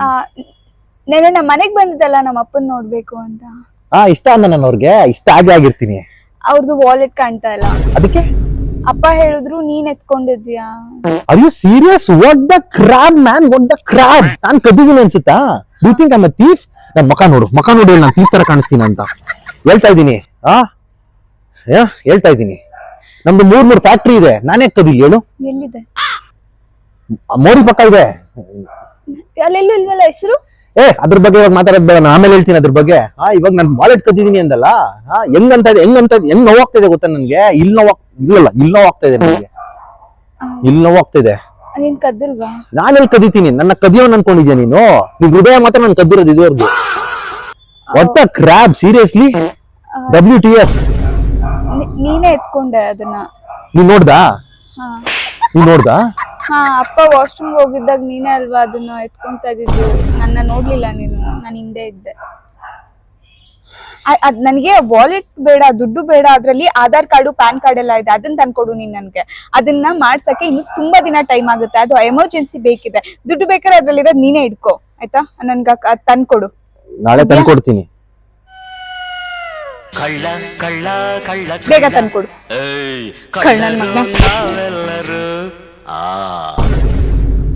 ಆ, ನೆನ್ನೆ ನಮ್ಮ ಮನೆಗ್ ಬಂದಿದ್ದಲ್ಲ ನಮ್ಮ ಅಪ್ಪನ್ ನೋಡ್ಬೇಕು ಅಂತ. ಇಷ್ಟ ಅಂದ ನಾನು ಅವ್ರಿಗೆ ಇಷ್ಟ ಆಗಿರ್ತೀನಿ. ಅವ್ರದ್ದು ವಾಲೆಟ್ ಕಾಣ್ತಾ ಇಲ್ಲ. ಅದಕ್ಕೆ ಅಪ್ಪ ಹೇಳಿದ್ರು ನೀನ್ ಎತ್ಕೊಂಡಿದ್ಯಾ. Are you serious? What the crab man, what the crab? ನಾನ್ ಕದ್ದಿದ್ದೀನಿ ಅನ್ಸುತ್ತಾ? Do you think I am a thief? ನನ್ ಮುಖ ನೋಡು ನಾನು ಥೀಫ್ ತರ ಕಾಣಿಸ್ತೀನಿ ಅಂತ ಹೇಳ್ತಾ ಇದ್ದೀನಿ. ಹೇಳ್ತಾ ಇದ್ದೀನಿ. ನಮ್ದು 3 ಫ್ಯಾಕ್ಟ್ರಿ ಇದೆ, ನಾನೇ ಕದಿಲ್ಲ ಹೇಳು? ಎಲ್ಲಿದೆ? ಮೋರಿ ಪಕ್ಕ ಇದೆ. ಅಲ್ಲೆಲ್ಲೂ ಇಲ್ವಲ್ಲ ಹೆಸರು. ಅದ್ರ ಬಗ್ಗೆ ಇವಾಗ ಮಾತಾಡೋದ್ ಬೇಡ, ನಾನು ಆಮೇಲೆ ಹೇಳ್ತೀನಿ ಅದ್ರ ಬಗ್ಗೆ. ಇವಾಗ ನಾನು ವಾಲೆಟ್ ಕದ್ದಿದ್ದೀನಿ ಅಂದಲ್ಲ, ಹೆಂಗ್ ನೋವಾಗ್ತಾ ಇದೆ ಗೊತ್ತಾ ನನ್ಗೆ? ಇಲ್ಲಿ ನೋವಾಗ್ತಾ ಇದೆ ನನಗೆ, ಇಲ್ಲಿ ನೋವಾಗ್ತಾ ಇದೆ. ನೀನ್ ಕದ್ದಿಲ್ವಾ? ನಾನೆಲ್ಲಿ ಕದಿತೀನಿ? ನನ್ನ ಕದಿಯೋನ್ ಅನ್ಕೊಂಡಿದ್ಯಾ ನೀನು? ನಿನ್ ಹೃದಯ ಮಾತ್ರ ನಾನು ಕದ್ದಿರೋದು ಇದುವರೆಗೂ. What the crab, seriously? WTF? ನೀನೇ ಎತ್ಕೊಂಡೆ ಅದನ್ನ. ನೀನ್ ನೋಡ್ದಾ? ಅಪ್ಪ ವಾಶ್ರೂಮ್ ಹೋಗಿದ್ದಾಗ ನೀನೇ ಅಲ್ವಾ ಅದನ್ನ ಎತ್ಕೊಂತ ಇದ್ದಿದ್ದು. ನನ್ನ ನೋಡ್ಲಿಲ್ಲ ನೀನು, ನಾನು ಹಿಂದೆ ಇದ್ದೆ. ಅದ್ ನನಗೆ ವಾಲೆಟ್ ಬೇಡ, ದುಡ್ಡು ಬೇಡ, ಅದ್ರಲ್ಲಿ ಆಧಾರ್ ಕಾರ್ಡು ಪ್ಯಾನ್ ಕಾರ್ಡ್ ಎಲ್ಲ ಇದೆ, ಅದನ್ನ ತಂದ್ಕೊಡು ನೀನ್ ನನ್ಗೆ. ಅದನ್ನ ಮಾಡ್ಸಕ್ಕೆ ಇನ್ನು ತುಂಬಾ ದಿನ ಟೈಮ್ ಆಗುತ್ತೆ, ಅದು ಎಮರ್ಜೆನ್ಸಿ ಬೇಕಿದೆ. ದುಡ್ಡು ಬೇಕಾದ್ರೆ ಅದ್ರಲ್ಲಿರೋದ್ ನೀನೇ ಇಟ್ಕೋ ಆಯ್ತಾ, ನನ್ಗ ತಂದ್ಕೊಡು. ನಾಳೆ ತಂದ್ಕೊಡ್ತೀನಿ. ಬೇಗ ತಂದ್ಕೊಡು. ಕಳ್ಳನ್ ಮಗನ.